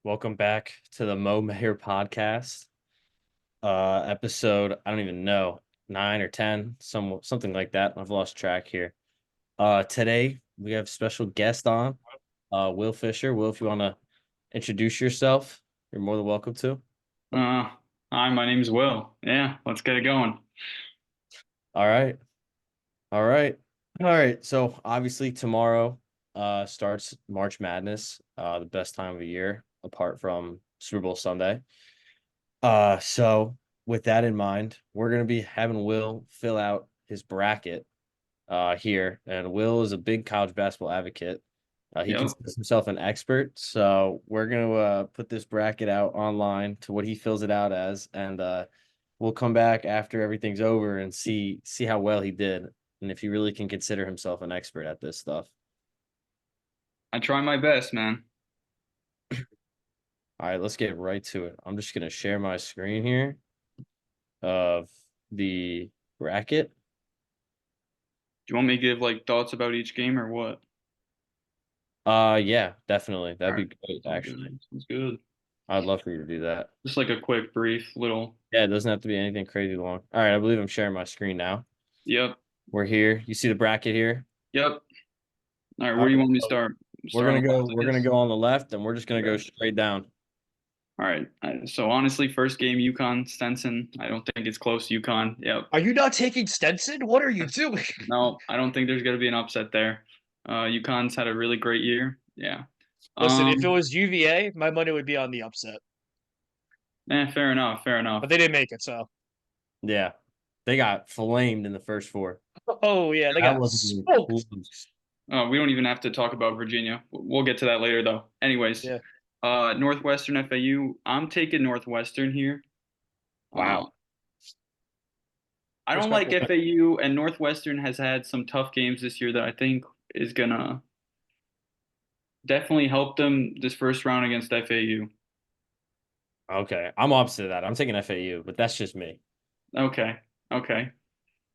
Welcome back to the Mo Mayor podcast. Episode, I don't even know, 9 or 10, something like that. I've lost track here. Today we have special guest on, Will Fischer. Will, if you want to introduce yourself, you're more than welcome to. Uh, Hi, my name's Will. Yeah, let's get it going. All right. All right. All right. So obviously tomorrow starts March Madness, the best time of the year, apart from Super Bowl Sunday. So with that in mind, we're gonna be having Will fill out his bracket here, and Will is a big college basketball advocate. He Yep. considers himself an expert, so we're gonna put this bracket out online to what he fills it out as, and we'll come back after everything's over and see how well he did, and if he really can consider himself an expert at this stuff. I try my best, man. All right, let's get right to it. I'm just gonna share my screen here of the bracket. Do you want me to give like thoughts about each game or what? Yeah, definitely. All That'd right. be great, Sounds actually. good. Sounds good. I'd love for you to do that. Just like a quick, brief little. Yeah, it doesn't have to be anything crazy long. All right, I believe I'm sharing my screen now. Yep. We're here. You see the bracket here? Yep. All right. All Where do you right, want me to so start? we're Start on gonna the go, left, I we're gonna guess. go on the left and we're just gonna go Okay. straight down. All right. So honestly, first game, UConn, Stenson. I don't think it's close. UConn. Yep. Are you not taking Stenson? What are you doing? No, I don't think there's gonna be an upset there. UConn's had a really great year. Yeah. Listen, if it Um. was UVA, my money would be on the upset, Fair enough. Fair but enough. they didn't make it. So, Yeah. They got flamed in the first four. oh yeah, they That got wasn't even smoked. close. We don't even have to talk about Virginia. We'll get to that later, though. Anyways, Yeah, Northwestern FAU. I'm taking Northwestern here. Uh, Wow. I don't like respectful. FAU, and Northwestern has had some tough games this year that I think is gonna definitely help them this first round against FAU. Okay. I'm opposite of that. I'm taking FAU, but that's just me. Okay, okay.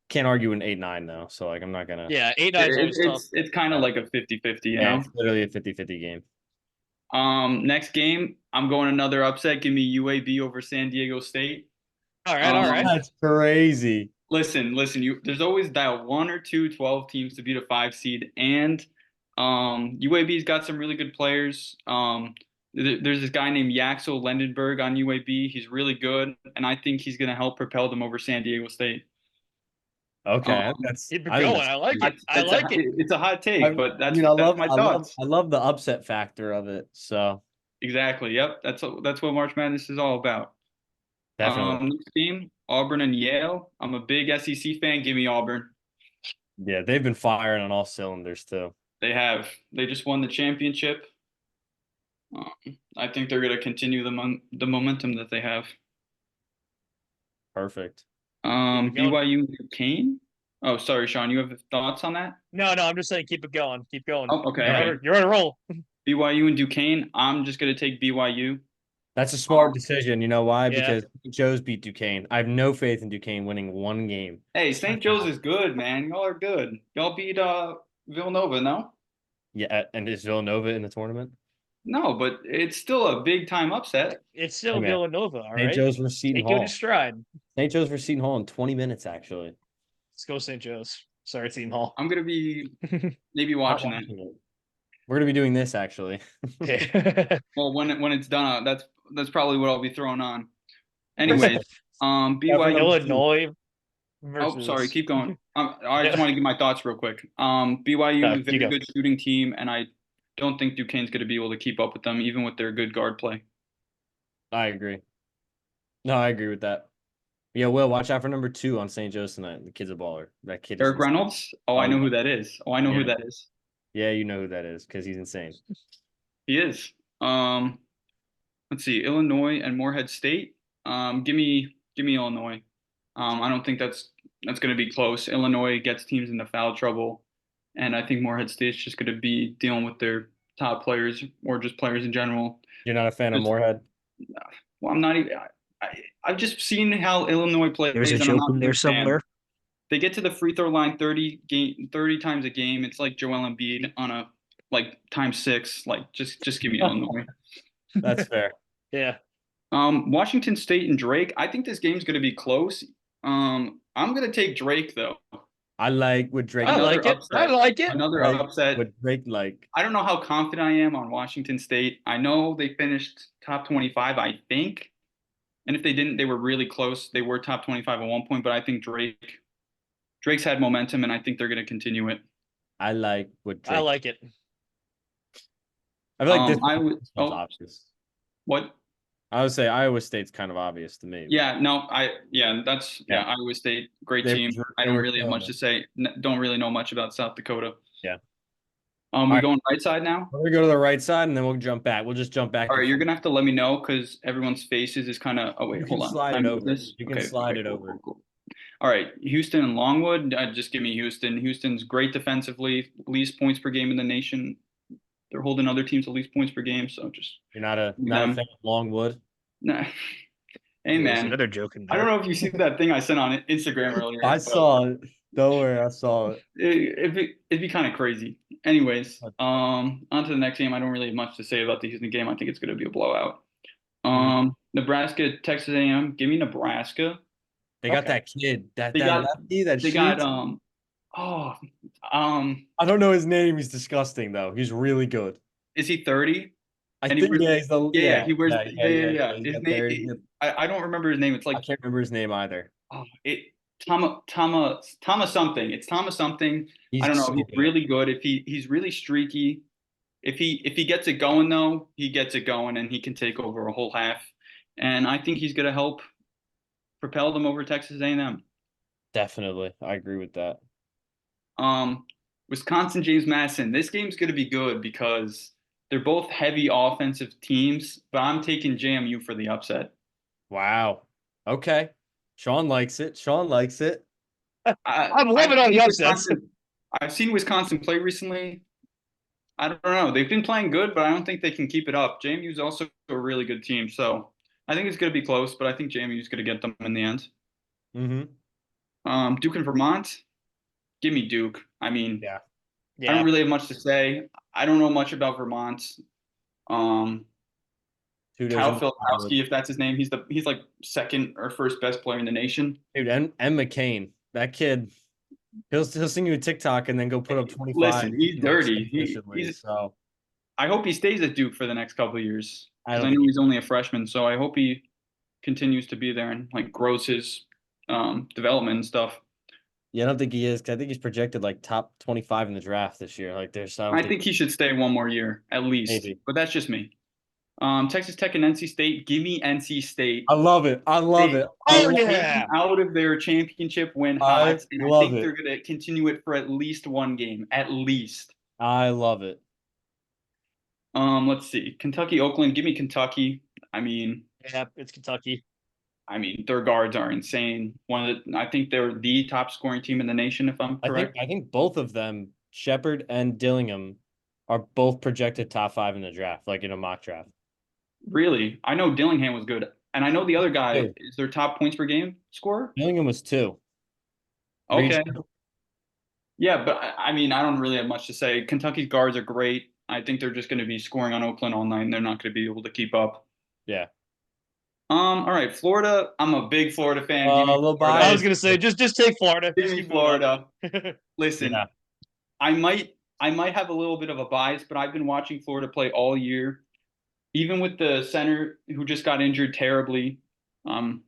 Can't argue an 8-9 though. So like I'm not gonna Yeah, 8-9 is always tough. It's kind of like a 50-50, you yeah, know. it's literally a 50-50 game. Next game, I'm going another upset. Give me UAB over San Diego State. All right, all right. Um, That's crazy. Listen, there's always that one or two 12 teams to beat a 5 seed, and UAB's got some really good players. There's this guy named Yaxel Lendenberg on UAB. He's really good, and I think he's gonna help propel them over San Diego State. Okay, Um, that's Keep it I think going. that's I like it. crazy. I like it. it's a hot I, take, but I mean, I that's love, my I love, thoughts. I love the upset factor of it. So Exactly. Yep. That's what March Madness is all about. definitely, Next game, Auburn and Yale. I'm a big SEC fan. Give me Auburn. yeah, they've been firing on all cylinders too. They have. They just won the championship. Um, I think they're going to continue the momentum that they have. Perfect. Keep it going. BYU and Duquesne. Oh, sorry, Sean. You have thoughts on that? No, no, I'm just saying keep it going. Keep going. Oh, okay, Yeah, okay. You're on a roll. BYU and Duquesne. I'm just going to take BYU. that's a smart Um, decision. You know why? Yeah. Because Joe's beat Duquesne. I have no faith in Duquesne winning one game. hey, St. Joe's is good, man. Y'all are good. Y'all beat Villanova, no? Yeah, and is Villanova in the tournament? No, but it's still a big time upset. It's Hey still man, Villanova, all St. right? Joe's versus Seton Take it in Hall. stride. St. Joe's versus Seton Hall in 20 minutes actually. Let's go St. Joe's. Sorry, Team Hall. I'm gonna be maybe Not watching that. watching it. We're gonna be doing this actually. Yeah. Well, when it's done, that's probably what I'll be throwing on. Anyways, Yeah, for number BYU. two. Illinois Oh, sorry, versus keep going. I just yeah. want to give my thoughts real quick. BYU, No, you very go. good shooting team, and I don't think Duquesne's going to be able to keep up with them, even with their good guard play. I agree. No, I agree with that. Yeah, Will, watch out for number two on St. Joe's tonight. The kid's a baller. That kid is Eric insane. Reynolds. Oh, Oh I know yeah. who that is. Oh, I know who Yeah. that is. Yeah, you know who that is because he's insane. He is. Let's see, Illinois and Morehead State. Give me Illinois. I don't think that's going to be close. Illinois gets teams into foul trouble, and I think Morehead State's just going to be dealing with their top players or just players in general. You're not a fan of Just, Moorhead? well, I'm not even. I've just seen how Illinois plays, There's a and I'm joke not in a there big fan. somewhere. They get to the free throw line 30 times a game. It's like Joel Embiid on a like times six. Like just give me Illinois. That's fair. Yeah. Washington State and Drake. I think this game's going to be close. I'm going to take Drake though. I like what Drake. I like Another it. I upset. like it. Another Like upset. what Drake like. I don't know how confident I am on Washington State. I know they finished top 25, I think. And if they didn't, they were really close. They were top 25 at one point, but I think Drake's had momentum, and I think they're going to continue it. I like what I Drake. like it. I feel like I would. this one's Oh, obvious. what? I would say Iowa State's kind of obvious to me. Yeah, no, that's Yeah. Iowa State, great They team. I they don't were really have killing much to it. say. Don't really know much about South Dakota. Yeah. We All right. going right side now? We're gonna go to the right side and then we'll jump back. We'll just jump back All and right, you're forth. gonna have to let me know because everyone's faces is kind of. Oh You wait, can hold on. slide Can it I move over. this? You can Okay, slide okay, it cool, over. cool, cool. All right, Houston and Longwood. Just give me Houston. Houston's great defensively, least points per game in the nation. They're holding other teams to least points per game, so just You're not a them. fan of Longwood. Nah. Hey Listen, man, another joke in I don't there. know if you see that thing I sent on Instagram earlier, I but saw it. Don't worry, I saw it. it'd be kind of crazy. Anyways, on to the next game. I don't really have much to say about the Houston game. I think it's going to be a blowout. Nebraska, Texas A&M. Give me Nebraska. They got Okay. that kid, that They got lefty that they got shoots. oh I don't know his name. He's disgusting though. He's really good. is he 30? I And he think wears yeah, he's the he wears He's his got there. name I don't remember his name. It's I like can't remember his name either. it Thomas something. It's Thomas something. I He's don't know. so He's good. really good. He's really streaky. If he gets it going though, he gets it going and he can take over a whole half. And I think he's going to help propel them over Texas A&M. Definitely, I agree with that. Wisconsin, James Madison. This game's going to be good because they're both heavy offensive teams, but I'm taking JMU for the upset. Wow. Okay. Sean likes it. Sean likes it. I'm living on the upsets. I've seen Wisconsin play recently. I don't know. They've been playing good, but I don't think they can keep it up. JMU is also a really good team, so I think it's going to be close, but I think JMU is going to get them in the end. Mm-hmm. Duke and Vermont. Give me Duke. I mean, Yeah. I don't really have much to say. I don't know much about Vermont. Kyle Filipowski, if that's his name, he's like second or first best player in the nation. Dude, and McCain, that kid, he'll sing you a TikTok and then go put up 25. Listen, he's dirty. So I hope he stays at Duke for the next couple of years because I think know he's only a freshman. So I hope he continues to be there and like grows his development and stuff. Yeah, I don't think he is. 'Cause I think he's projected like top 25 in the draft this year. Like there's, I think he should stay one more year at least. Maybe. But that's just me. Texas Tech and NC State. Give me NC State. I love it. I love it. Oh yeah! Out of their championship win hot, and I think they're going to continue it for at least one game, at least. I love it. Let's see. Kentucky, Oakland. Give me Kentucky. I mean, yeah, it's Kentucky. I mean, their guards are insane. I think they're the top scoring team in the nation, if I'm correct. I think both of them, Shepard and Dillingham, are both projected top 5 in the draft, like in a mock draft. Really? I know Dillingham was good. And I know the other guy is their top points per game scorer. Dillingham was 2. Okay. Yeah, but I mean, I don't really have much to say. Kentucky's guards are great. I think they're just going to be scoring on Oakland all night, and they're not going to be able to keep up. Yeah. All right, Florida. I'm a big Florida fan. I was gonna say just take Florida. Give me Florida. Listen, Yeah. I might have a little bit of a bias, but I've been watching Florida play all year. Even with the center who just got injured terribly, hoping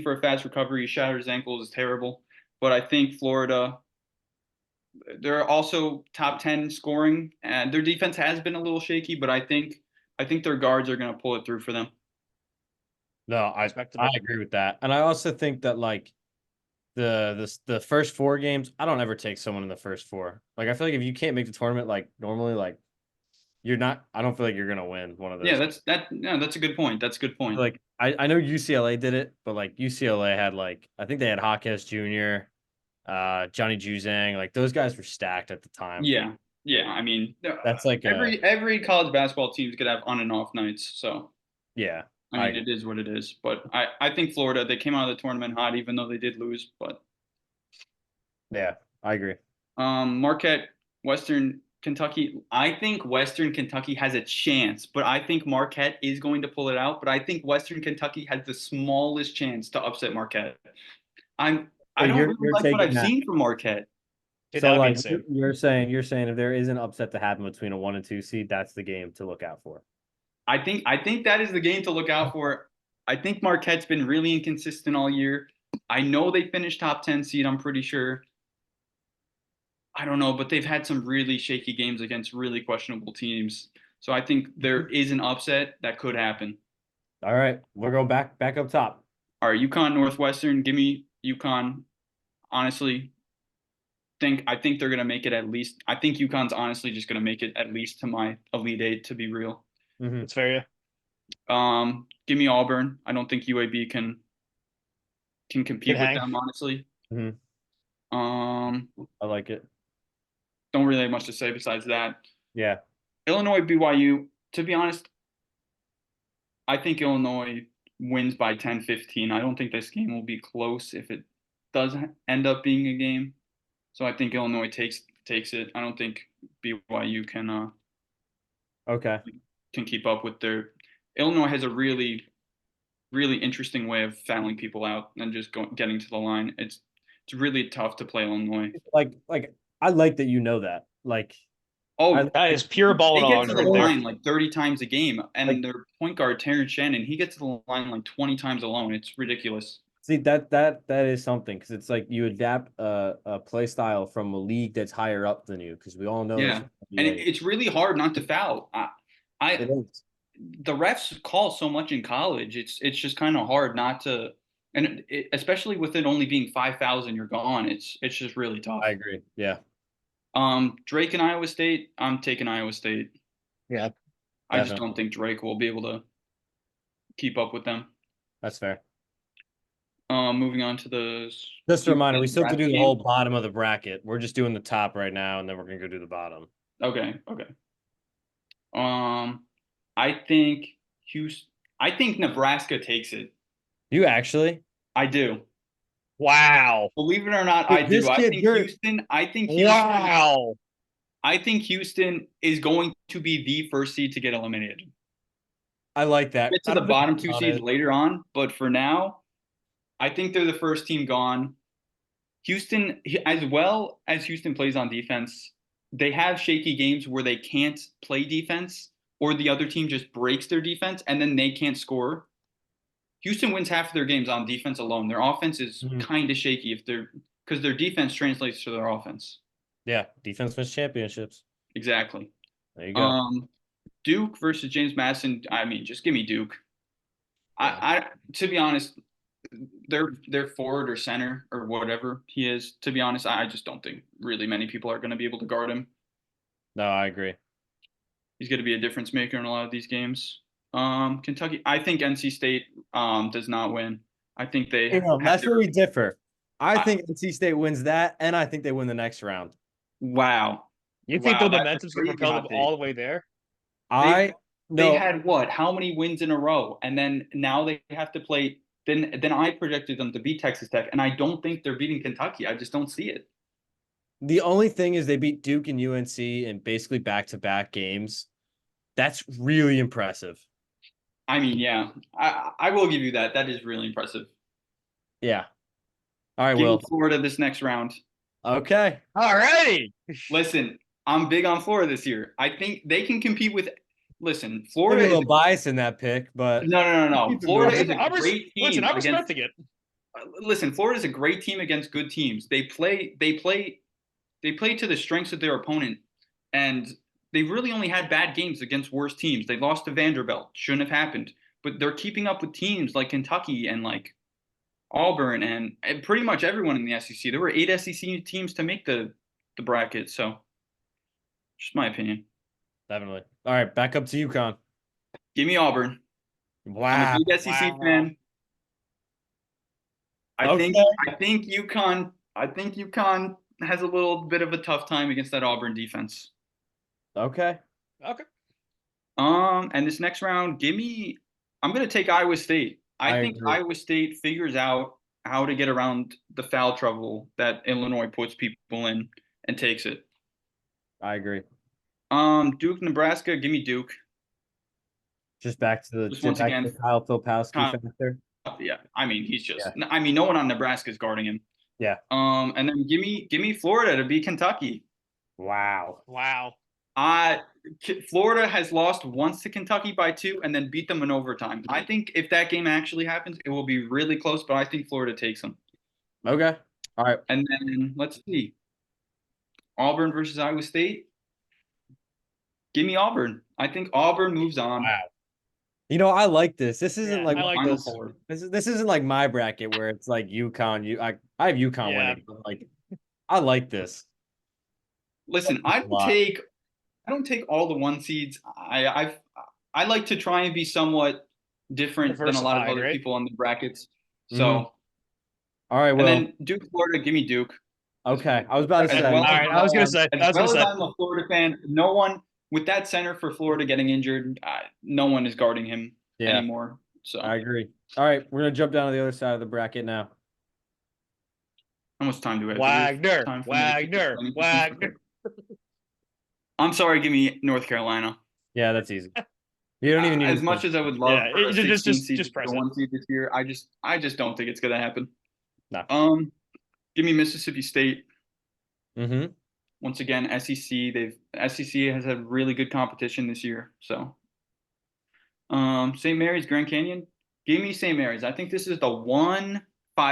for a fast recovery. He shattered his ankle is terrible, but I think Florida. They're also top 10 scoring, and their defense has been a little shaky, but I think their guards are going to pull it through for them. No, I agree with that, and I also think that like the first 4 games, I don't ever take someone in the first 4. Like I feel like if you can't make the tournament, like normally, like you're not. I don't feel like you're gonna win one of those. Yeah, that's a good point. That's a good point. Like I know UCLA did it, but like UCLA had like I think they had Hawkes Jr., Johnny Juzang, like those guys were stacked at the time. Yeah. I mean, that's like every college basketball team's gonna have on and off nights. So yeah, I mean, it is what it is. But I think Florida, they came out of the tournament hot, even though they did lose. But yeah, I agree. Marquette, Western Kentucky. I think Western Kentucky has a chance, but I think Marquette is going to pull it out. But I think Western Kentucky has the smallest chance to upset Marquette. I So don't you're really you're like what taking I've that. seen from Marquette. Dude, So that'd be like insane. you're saying if there is an upset to happen between a 1 and 2 seed, that's the game to look out for. I think that is the game to look out for. I think Marquette's been really inconsistent all year. I know they finished top 10 seed, I'm pretty sure. I don't know, but they've had some really shaky games against really questionable teams. So I think there is an upset that could happen. All right, we'll go back up top. All right, UConn Northwestern, give me UConn. Honestly, I think they're gonna make it at least. I think UConn's honestly just gonna make it at least to my Elite Eight, to be real. Mm-hmm. It's fair, yeah. Give me Auburn. I don't think UAB can Can compete with hang. them, honestly. Mm-hmm. Um, I like it. don't really have much to say besides that. Yeah. Illinois BYU, to be honest, I think Illinois wins by 10-15. I don't think this game will be close if it does end up being a game. So I think Illinois takes it. I don't think BYU Okay. can keep up with their. Illinois has a really interesting way of fouling people out and just getting to the line. It's really tough to play Illinois. Like I like that you know that. Like Oh, That is pure ball they and get to honor the right there. line like 30 times a game, and Like their point guard Terrence Shannon, he gets to the line like 20 times alone. It's ridiculous. see that is something because it's like you adapt a play style from a league that's higher up than you because we all know Yeah, and it's really hard not to foul. it is. The refs call so much in college. It's just kind of hard not to, and especially with it only being 5,000, you're gone. It's just really tough. I agree. Yeah. Drake and Iowa State. I'm taking Iowa State. Yeah. I just Definitely. don't think Drake will be able to keep up with them. That's fair. Moving on to the Just a reminder, we still have to do the game. whole bottom of the bracket. We're just doing the top right now, and then we're gonna go do the bottom. Okay. I think Houston. I think Nebraska takes it. You actually? I do. Wow. Believe it or not, Dude, I this do. kid, I think Houston. Wow. I think Houston is going to be the first seed to get eliminated. I like that. Get to the bottom two seeds later on, but for now, I think they're the first team gone. Houston, as well as Houston plays on defense, they have shaky games where they can't play defense or the other team just breaks their defense and then they can't score. Houston wins half of their games on defense alone. Their offense is kind of shaky because their defense translates to their offense. Yeah, defense wins championships. Exactly. There you go. Duke versus James Madison. I mean, just give me Duke. Yeah. I to be honest, their forward or center or whatever he is. To be honest, I just don't think really many people are going to be able to guard him. No, I agree. He's going to be a difference maker in a lot of these games. Kentucky. I think NC State does not win. I think they. That's where we differ. I think NC State wins that, and I think they win the next round. Wow. You think Wow, the momentum's going to crazy propel hot them take. all the way there? They had what? How many wins in a row? And then now they have to play. Then I projected them to beat Texas Tech, and I don't think they're beating Kentucky. I just don't see it. The only thing is they beat Duke and UNC in basically back-to-back games. That's really impressive. I mean, yeah, I will give you that. That is really impressive. Yeah. All right, Give Will. me Florida this next round. Okay. All righty. Listen, I'm big on Florida this year. I think they can compete with. Listen, I'm Florida a is little biased in that pick, but no. Florida is a great team. Listen, I'm against, respecting it. listen, Florida is a great team against good teams. They play to the strengths of their opponent, and they really only had bad games against worse teams. They lost to Vanderbilt, shouldn't have happened, but they're keeping up with teams like Kentucky and like Auburn and pretty much everyone in the SEC. There were 8 SEC teams to make the bracket, so just my opinion. definitely. All right, back up to UConn. Give me Auburn. Wow. I'm a big SEC fan. I think UConn has a little bit of a tough time against that Auburn defense. Okay. And this next round, I'm gonna take Iowa State. I think agree. Iowa State figures out how to get around the foul trouble that Illinois puts people in and takes it. I agree. Duke, Nebraska. Give me Duke. Just back to Just once the again, Kyle Filipowski Kyle- factor. yeah. I mean, he's just. Yeah. I mean, no one on Nebraska is guarding him. Yeah. And then give me Florida to beat Kentucky. Wow. Wow. Florida has lost once to Kentucky by 2 and then beat them in overtime. I think if that game actually happens, it will be really close, but I think Florida takes them. Okay. All right. And then let's see. Auburn versus Iowa State. Give me Auburn. I think Auburn moves on. Wow. I like this. This isn't Yeah, like I like Final this. Four. this isn't like my bracket where it's like UConn. I have UConn Yeah. winning, but like I like this. Listen, A lot. I don't take all the 1 seeds. I like to try and be somewhat different than a lot of Diversified, other right? people on the brackets. So, Mhm. All right, and Will. then Duke, Florida. Give me Duke. Okay. I was about to As say. well All right, I was gonna say. as I'm a Florida fan, no one with that center for Florida getting injured, no one is guarding him Yeah, anymore. So I agree. All right, we're gonna jump down to the other side of the bracket now. how much time do we have? Wagner, Time for Wagner, me to Wagner. I'm sorry, give me North Carolina. Yeah, that's easy. You don't even need As to much as I would love Yeah, for a 16 seed just to press the it. 1 seed this year, I just don't think it's gonna happen. No. Give me Mississippi State. Mm-hmm. Once again, SEC. SEC has had really good competition this year. So, St. Mary's, Grand Canyon. Give me St. Mary's. I think this is the 1-5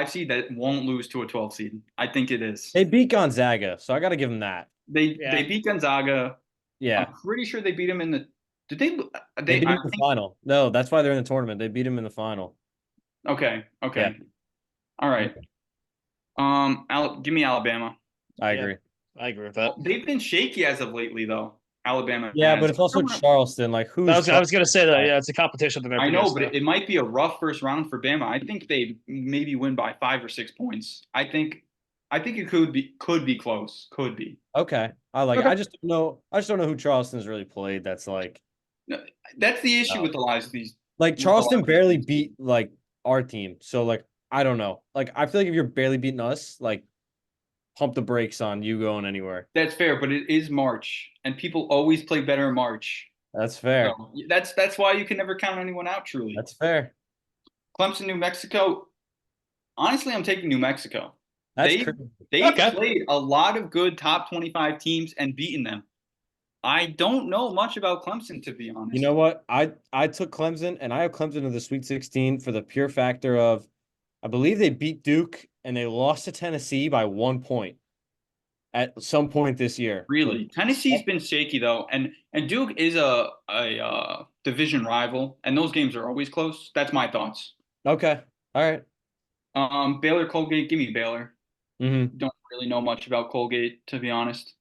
seed that won't lose to a 12 seed. I think it is. They beat Gonzaga, so I got to give them that. They beat Gonzaga. Yeah, I'm pretty sure they beat them in the. Did they? they beat I them in the think. final. No, that's why they're in the tournament. They beat them in the final. Okay. Yeah. All right. Give me Alabama. I Yeah. agree. I agree with that. They've been shaky as of lately, though. Alabama. Yeah, has. but it's also Charleston. Like, who's I was gonna say that. Charleston? Yeah, it's a competition that they're I know, against but now. it might be a rough first round for Bama. I think they maybe win by 5 or 6 points. I think it could be close. Could be. Okay, I like it. Okay. I just don't know. I just don't know who Charleston's really played. That's like, No, that's the issue with a lot of these. like with a lot Charleston of these barely teams. beat like our team. So like, I don't know. Like, I feel like if you're barely beating us, like, pump the brakes on you going anywhere. That's fair, but it is March, and people always play better in March. That's fair. So that's why you can never count anyone out. Truly, That's fair. Clemson, New Mexico. Honestly, I'm taking New Mexico. That's They crazy. played a lot of good top 25 teams and beaten them. I don't know much about Clemson, to be honest. You know what? I took Clemson, and I have Clemson to the Sweet 16 for the pure factor of, I believe they beat Duke and they lost to Tennessee by 1 point at some point this year. Really, Tennessee's been shaky though, and Duke is a division rival, and those games are always close. That's my thoughts. Okay. All right. Baylor, Colgate. Give me Baylor. Mm-hmm. Don't really know much about Colgate, to be honest.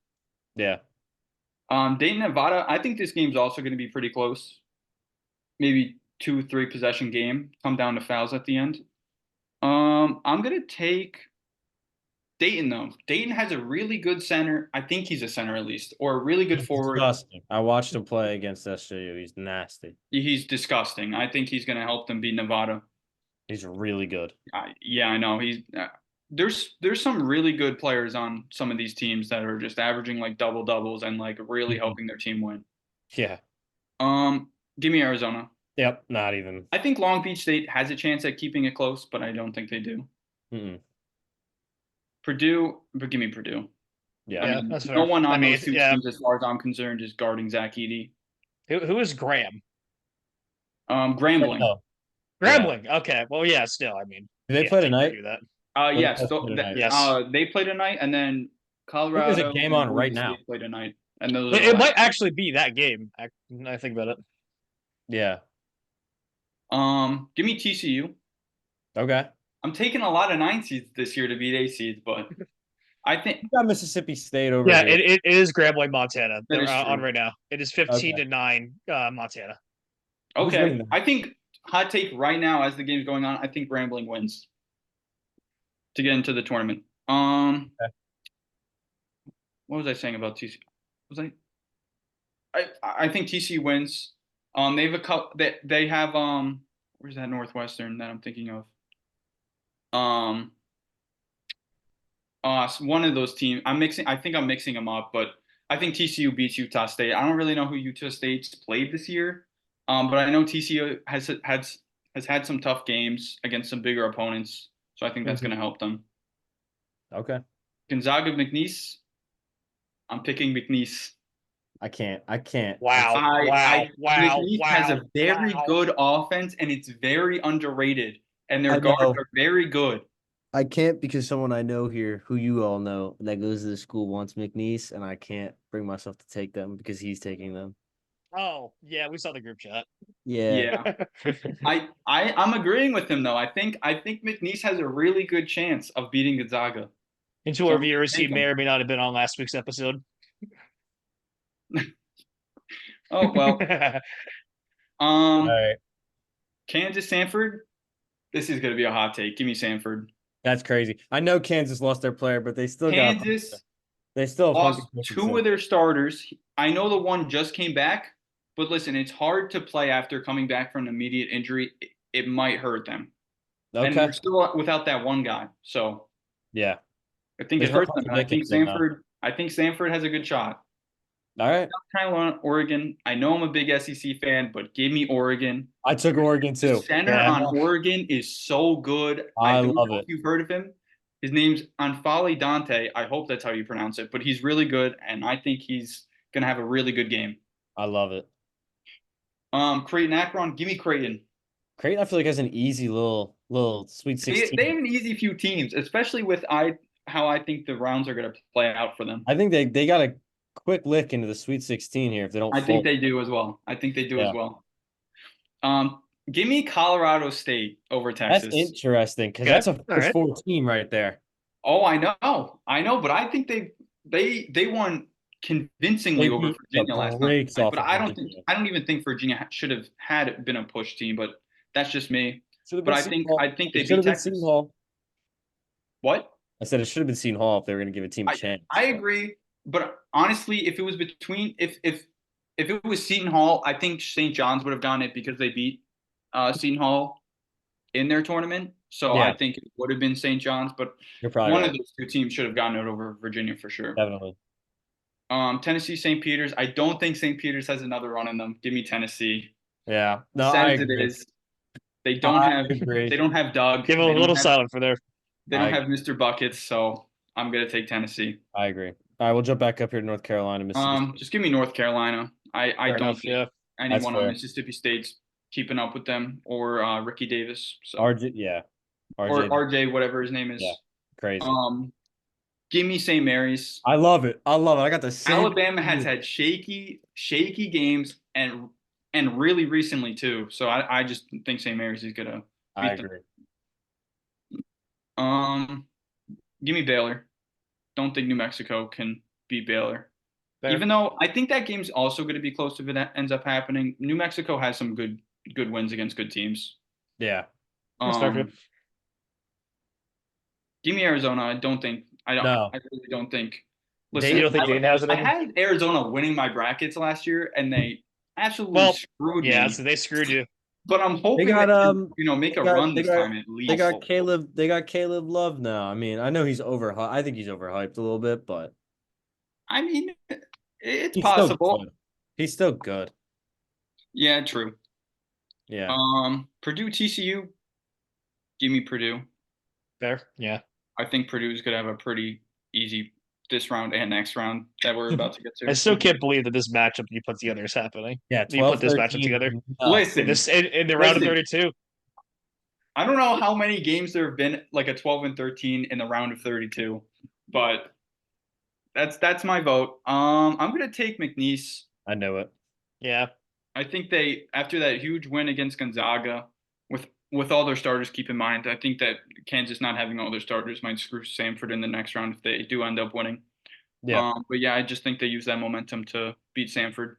Yeah. Dayton, Nevada. I think this game's also going to be pretty close. Maybe 2-3 possession game. Come down to fouls at the end. I'm gonna take Dayton though. Dayton has a really good center. I think he's a center at least, or a really good He's forward. disgusting. I watched him play against SJU. He's nasty. He's disgusting. I think he's gonna help them beat Nevada. He's really good. Yeah, I know. There's some really good players on some of these teams that are just averaging like double doubles and like really helping their team win. Yeah. Give me Arizona. Yep. Not even. I think Long Beach State has a chance at keeping it close, but I don't think they do. Mm-mm. Purdue, but give me Purdue. Yeah. Yeah, that's fair. No one on I mean, those two yeah. teams, as far as I'm concerned, is guarding Zach Edey. Who is Graham? Grambling. No. Grambling. Okay. Well, yeah. Still, I mean, Do they yeah, play can't tonight? do that. Yes. They play tonight? Yes. They play tonight, and then Colorado. There's a game and on right Boise now. State play tonight, and those. It might actually be that game. I think about it. Yeah. Give me TCU. Okay. I'm taking a lot of 9 seeds this year to beat 8 seeds, but I think You got Mississippi State over Yeah, here. it is Grambling, Montana. That They're is on true. right now. It is 15-9, Montana. Who's okay. winning that? I think hot take right now as the game's going on. I think Grambling wins to get into the tournament. Okay. What was I saying about TCU? I think TCU wins. They have a couple. They have where's that Northwestern that I'm thinking of? One of those teams. I think I'm mixing them up, but I think TCU beats Utah State. I don't really know who Utah State's played this year, but I know TCU has had some tough games against some bigger opponents, so I think that's going to help them. Okay. Gonzaga McNeese. I'm picking McNeese. I can't. Wow. McNeese has a very good offense, and it's very underrated, and their guards are very good. I can't because someone I know here, who you all know, that goes to the school wants McNeese, and I can't bring myself to take them because he's taking them. Oh, yeah, we saw the group chat. Yeah. I'm agreeing with him though. I think McNeese has a really good chance of beating Gonzaga. And to our viewers, he may or may not have been on last week's episode. Oh well. All right. Kansas Sanford. This is gonna be a hot take. Give me Sanford. That's crazy. I know Kansas lost their player, but they still lost two of their starters. I know the one just came back, but listen, it's hard to play after coming back from an immediate injury. It might hurt them. Okay. And they're still without that one guy. So yeah. I think it hurts them. I think Sanford has a good shot. All right. South Carolina, Oregon. I know I'm a big SEC fan, but give me Oregon. I took Oregon too. The center on Oregon is so good. I don't know if you've heard of him. His name's Anfali Dante. I hope that's how you pronounce it, but he's really good, and I think he's gonna have a really good game. I love it. Creighton Akron. Give me Creighton. Creighton, I feel like has an easy little Sweet 16. They have an easy few teams, especially with how I think the rounds are gonna play out for them. I think they got a quick lick into the Sweet 16 here if they don't. I think they do as well. Give me Colorado State over Texas. That's interesting because that's a first four team right there. Oh, I know, but I think they won convincingly over Virginia last night. But I don't even think Virginia should have been a push team. But that's just me. But I think they beat Texas. What? I said it should have been Seton Hall if they were going to give a team a chance. I agree, but honestly, if it was if it was Seton Hall, I think St. John's would have gotten it because they beat Seton Hall in their tournament. So I think it would have been St. John's, but one of those two teams should have gotten it over Virginia for sure. Definitely. Tennessee, St. Peter's. I don't think St. Peter's has another run in them. Give me Tennessee. Yeah. No, Sad as it is. They don't have Doug. Give a little silent for there. They don't have Mr. Buckets, so I'm gonna take Tennessee. I agree. All right, we'll jump back up here to North Carolina, Mississippi. Just give me North Carolina. I don't think anyone on Mississippi State's keeping up with them or Ricky Davis. So. RJ. Or RJ, whatever his name is. Yeah, crazy. Give me St. Mary's. I love it. I got the same. Alabama has had shaky games and really recently too. So I just think St. Mary's is gonna beat them. Give me Baylor. Don't think New Mexico can beat Baylor. Fair. Even though I think that game's also going to be close if it ends up happening. New Mexico has some good wins against good teams. Yeah. Give me Arizona. I really don't think. Listen, you don't think Dayton has it? I had Arizona winning my brackets last year, and they absolutely screwed me. Yeah, so they screwed you. But I'm hoping they got make a run this time at least. They got Caleb Love now. I mean, I know he's overhyped. I think he's overhyped a little bit, but I mean, it's possible. He's still good. Yeah, true. Yeah. Purdue, TCU. Give me Purdue. Fair. Yeah. I think Purdue's gonna have a pretty easy this round and next round that we're about to get to. I still can't believe that this matchup you put together is happening. Yeah, you put this matchup together. Listen, in the round of 32. I don't know how many games there have been like a 12 and 13 in the round of 32, but that's my vote. I'm gonna take McNeese. I know it. Yeah. I think they after that huge win against Gonzaga with all their starters, keep in mind, I think that Kansas not having all their starters might screw Samford in the next round if they do end up winning. Yeah. But yeah, I just think they use that momentum to beat Samford.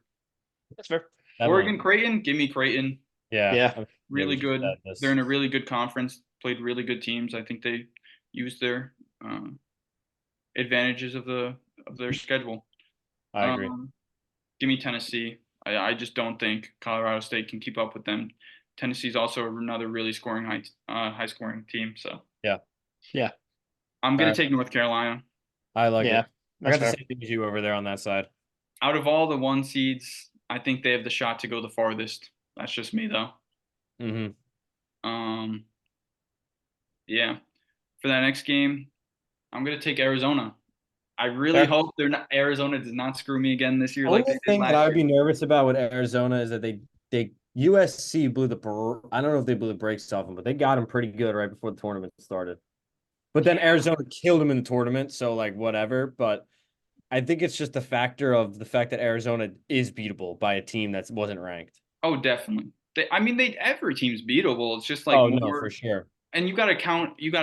That's fair. Oregon, Creighton, give me Creighton. Yeah. Really good. They're in a really good conference, played really good teams. I think they used their advantages of their schedule. I agree. Give me Tennessee. I just don't think Colorado State can keep up with them. Tennessee's also another really high scoring team. So I'm gonna take North Carolina. I like it. I got the same thing as you over there on that side. Out of all the 1 seeds, I think they have the shot to go the farthest. That's just me though. Mm-hmm. Um, yeah. For that next game, I'm gonna take Arizona. I really Fair. hope Arizona does not screw me again this year like Only they did thing that last I would be year. nervous about with Arizona is that they USC blew I don't know if they blew the brakes off them, but they got them pretty good right before the tournament started. But then Yeah. Arizona killed them in the tournament, so like whatever. But I think it's just the factor of the fact that Arizona is beatable by a team that wasn't ranked. Oh, definitely. I mean, every team's beatable. It's just like Oh no, for more, sure. and you got to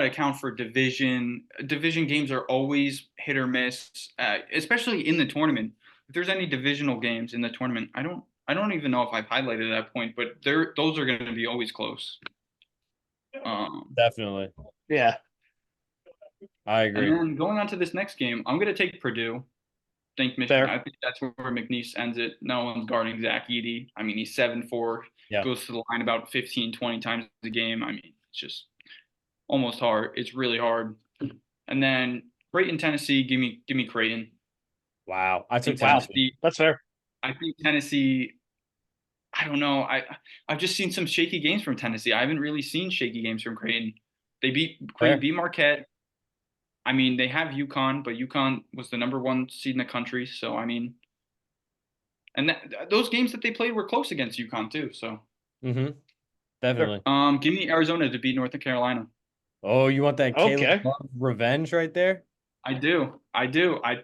account for division. Division games are always hit or miss, especially in the tournament. If there's any divisional games in the tournament, I don't even know if I've highlighted that point, but those are going to be always close. Definitely. Yeah. I And agree. then going on to this next game, I'm going to take Purdue. Fair. I think that's where McNeese ends it. No one's guarding Zach Edey. I mean, he's 7'4", Yeah. goes to the line about 15, 20 times a game. I mean, it's just almost hard. It's really hard. And then Creighton, Tennessee, give me Creighton. Wow. I I took think Wow. Tennessee. Tennessee, That's fair. I think Tennessee, I don't know. I've just seen some shaky games from Tennessee. I haven't really seen shaky games from Creighton. Creighton Fair. beat Marquette. I mean, they have UConn, but UConn was the #1 seed in the country. So I mean, and those games that they played were close against UConn too. So Mm-hmm. Definitely. give me Arizona to beat North Carolina. Oh, you want that Caleb Okay. Love revenge right there? I do. I do. I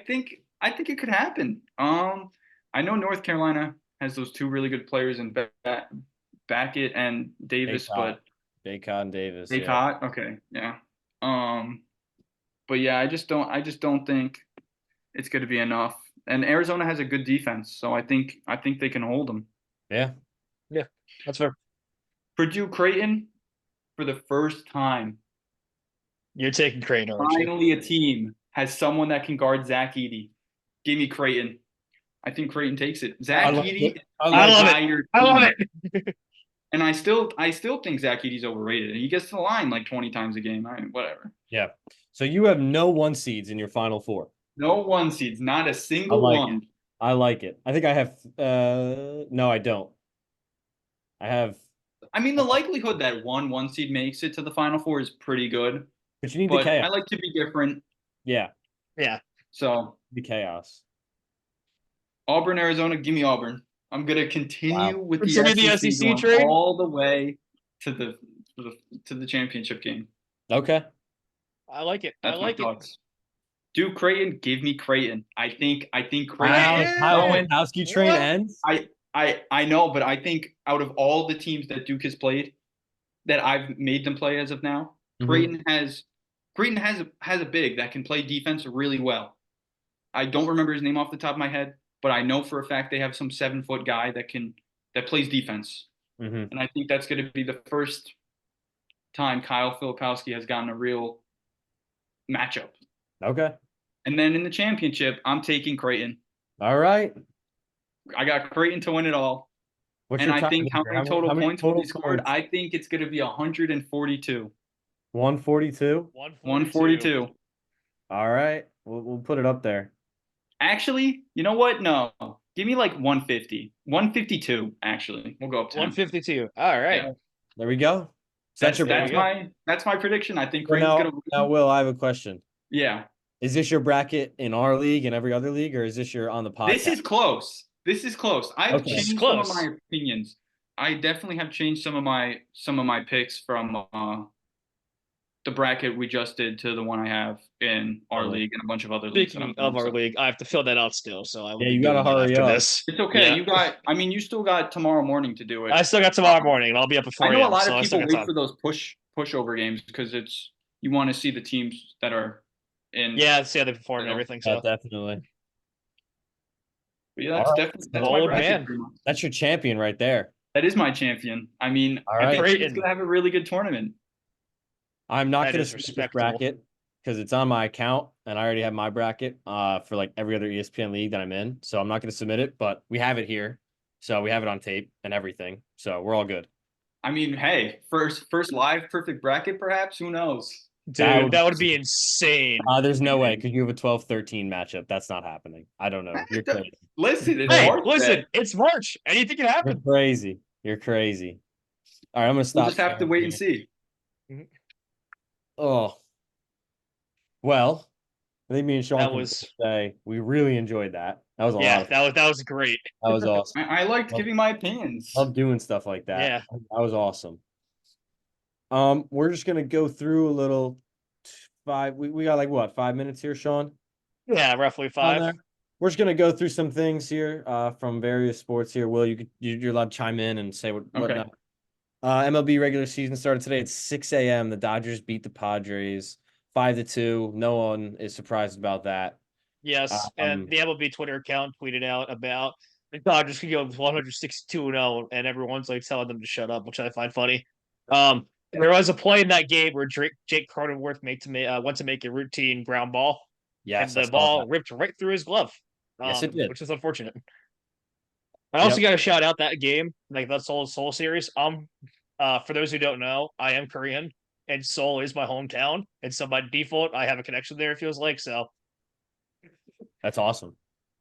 think it could happen. I know North Carolina has those 2 really good players in Backett and Davis, Baycott. but Baycott and Davis. they Yeah. caught. Okay, yeah. Um, but yeah, I just don't think it's going to be enough. And Arizona has a good defense, so I think they can hold them. Yeah. Yeah. That's fair. Purdue Creighton for the first time. You're taking Crane, aren't you? Finally, a team has someone that can guard Zach Edey. Give me Creighton. I think Creighton takes it. I Zach like Edey it. is I the I like love it. it. entire I love team. it. And I still think Zach Edey's overrated. He gets to the line like 20 times a game. I mean, whatever. Yeah. So you have no 1 seeds in your final 4. No 1 seeds, not a I single like it. one. I like it. I think I have no, I don't. I have I mean, the likelihood that 1 seed makes it to the final 4 is pretty good, but you need the but chaos. I like to be different. Yeah. Yeah. So The chaos. Auburn, Arizona, give me Auburn. I'm gonna continue Wow. with the Continue the SEC SEC going train. all the way to the championship game. Okay. I like it. I That's my like it. thoughts. Duke Creighton, give me Creighton. I think Creighton is How going. Witkowski train What? ends? I know, but I think out of all the teams that Duke has played, that I've made them play as of now, Mhm. Creighton has a big that can play defense really well. I don't remember his name off the top of my head, but I know for a fact they have some 7-foot guy that plays defense, Mhm. and I think that's going to be the first time Kyle Filipowski has gotten a real matchup. Okay. And then in the championship, I'm taking Creighton. All right. I got Creighton to win it all. What's And your I time? think how many How total many points will total be scored? points? I think it's going to be 142. 142. 142. 142. All right. We'll put it up there. Actually, you know what? No. Give me like 150. 152, actually. We'll go up 10. 152. All right. Yeah. There we go. Is that your There we bracket? go. That's my prediction. I think So Creighton's going to now, win. Will, I have a question. Yeah. Is this your bracket in our league and every other league, or is this your on the podcast? This is close. This is close. I've Okay. This is changed some of close. my opinions. I definitely have changed some of my picks from the bracket we just did to the one I have in our Totally. league and a bunch of other leagues that I'm Speaking of doing. our So league, I have to fill that out still, so I will Yeah, be you gotta doing that hurry after up. this. it's okay. Yeah. You still got tomorrow morning to do it. I still got tomorrow morning, and I'll be up at 4 I know a a.m., lot so of I still people got wait time. for those pushover games because you want to see the teams that are in. Yeah, see how they perform and Yeah. everything. Yeah, So definitely. But yeah, All that's right. definitely that's my Bold bracket man. pretty much. That's your champion right there. That is my champion. I mean, All I right. think Creighton. he's gonna have a really good tournament. I'm not That gonna is submit this respectable. bracket because it's on my account and I already have my bracket for like every other ESPN league that I'm in. So I'm not gonna submit it, but we have it here. So we have it on tape and everything. So we're all good. I mean, hey, first live perfect bracket, perhaps. Who knows? Dude, that would be insane. There's no way because you have a 12-13 matchup. That's not happening. I don't know. You're crazy. Listen, it's Hey, March. listen, it's March. Anything can You're happen. crazy. You're crazy. All right, I'm gonna We'll stop. just have to sharing wait here. and see. Oh, well, I think me and Sean That can was say we really enjoyed that. That was a lot yeah, of fun. that was great. That was awesome. I liked Love, giving my opinions. love doing stuff like that. Yeah. That was awesome. We're just gonna go through a little five. We got like what, 5 minutes here, Sean? Yeah, roughly On 5. there. We're just gonna go through some things here from various sports here. Will, you're allowed to chime in and say Okay. whatnot. MLB regular season started today at 6 a.m. The Dodgers beat the Padres 5-2. No one is surprised about that. Yes, and Um, the MLB Twitter account tweeted out about the Dodgers could go 162-0, and everyone's like telling them to shut up, which I find funny. There was a play in that game where Jake Cronenworth went to make a routine ground ball, and yes, I the saw that. ball ripped right through his glove, Yes, it did. which is unfortunate. I also Yep. got to shout out that game, like that Seoul series. For those who don't know, I am Korean, and Seoul is my hometown, and so by default, I have a connection there. It feels like so. That's awesome.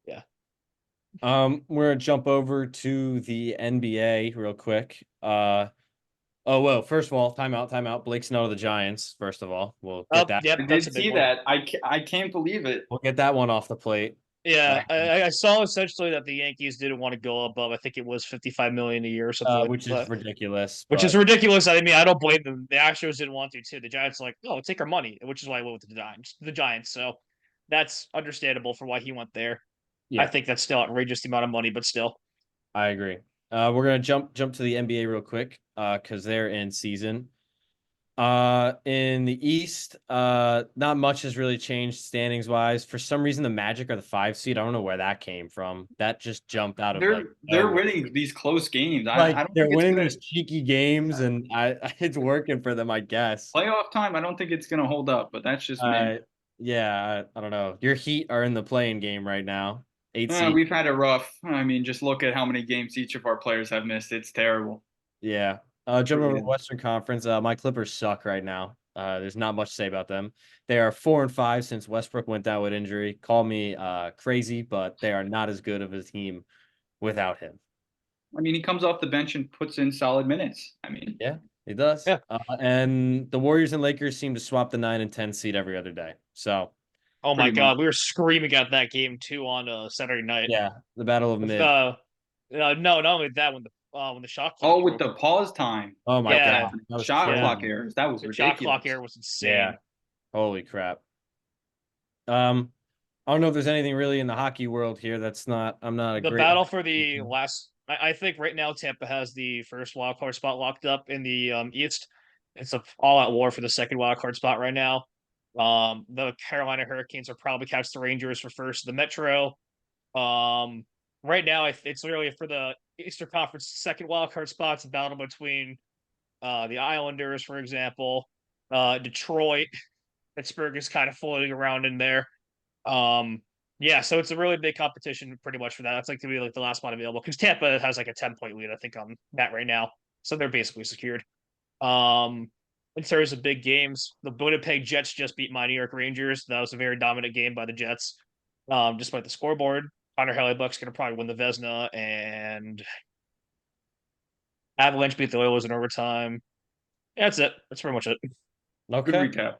Yeah. We're gonna jump over to the NBA real quick. Oh well, first of all, timeout. Blake Snow to the Giants. First of all, we'll get Oh, that. yep, I that's did a big see one. that. I can't believe it. We'll get that one off the plate. Yeah, I saw essentially that the Yankees didn't want to go above. I think it was 55 million a year or something like Which is that. ridiculous. Which is But ridiculous. I mean, I don't blame them. The Astros didn't want to too. The Giants are like, oh, take our money, which is why I went with the Giants. The Giants. So that's understandable for why he went there. I yeah, think that's still outrageous the amount of money, but still. I agree. We're gonna jump to the NBA real quick, because they're in season. In the East, not much has really changed standings wise. For some reason, the Magic are the 5 seed. I don't know where that came from. That just jumped out of like They're nowhere. winning these close games. Like I don't they're think it's winning gonna these cheeky games, and it's working for them, I guess. playoff time. I don't think it's gonna hold up, but that's just me. Yeah, I don't know. Your Heat are in the playing game right now, 8 seed. We've had a rough. I mean, just look at how many games each of our players have missed. It's terrible. Yeah. Jumping over Really to the is. Western Conference, my Clippers suck right now. There's not much to say about them. They are 4-5 since Westbrook went down with injury. Call me crazy, but they are not as good of a team without him. I mean, he comes off the bench and puts in solid minutes. I mean, Yeah, he does. Yeah. And the Warriors and Lakers seem to swap the 9 and 10 seed every other day. So Oh my pretty much. God, we were screaming at that game too on Saturday night. yeah, the battle of mid. No, not only that when the shot clock Oh, with broke. the pause time. Oh my Yeah. God, that was Shot crazy. clock errors. That was The shot clock ridiculous. error was insane. Yeah, holy crap. I don't know if there's anything really in the hockey world here that's not. I'm not a The great. battle for the last, I think right now Tampa has the first wild card spot locked up in the East. It's a all-out war for the second wild card spot right now. The Carolina Hurricanes will probably catch the Rangers for first. The Metro. Right now it's really for the Eastern Conference second wild card spots. A battle between the Islanders, for example, Detroit. Pittsburgh is kind of floating around in there. Yeah, so it's a really big competition pretty much for that. That's like to be like the last spot available because Tampa has like a 10-point lead, I think, on that right now. So they're basically secured. In terms of big games, the Winnipeg Jets just beat my New York Rangers. That was a very dominant game by the Jets. Despite the scoreboard, Connor Hellebuck's gonna probably win the Vesna, and Avalanche beat the Oilers in overtime. Yeah, that's it. That's pretty much it. Good Okay. recap.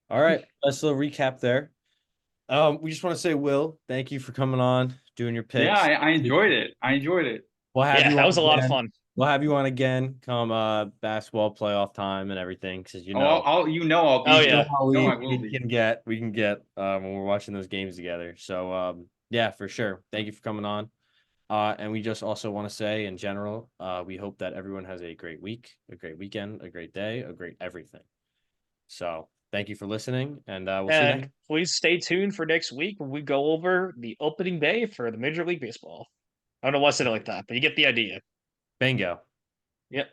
All right. Nice little recap there. We just want to say, Will, thank you for coming on, doing your picks. Yeah, I enjoyed it. I enjoyed it. We'll have Yeah, you that on was a lot of again. fun. We'll have you on again come basketball playoff time and everything because Oh, I'll you I'll be Oh, here. yeah. how No, I we will be. can get when we're watching those games together. So yeah, for sure. Thank you for coming on. And we just also want to say in general, we hope that everyone has a great week, a great weekend, a great day, a great everything. So thank you for listening, and we'll see you next. And please stay tuned for next week when we go over the opening day for the Major League Baseball. I don't know why I said it like that, but you get the idea. Bingo. Yep.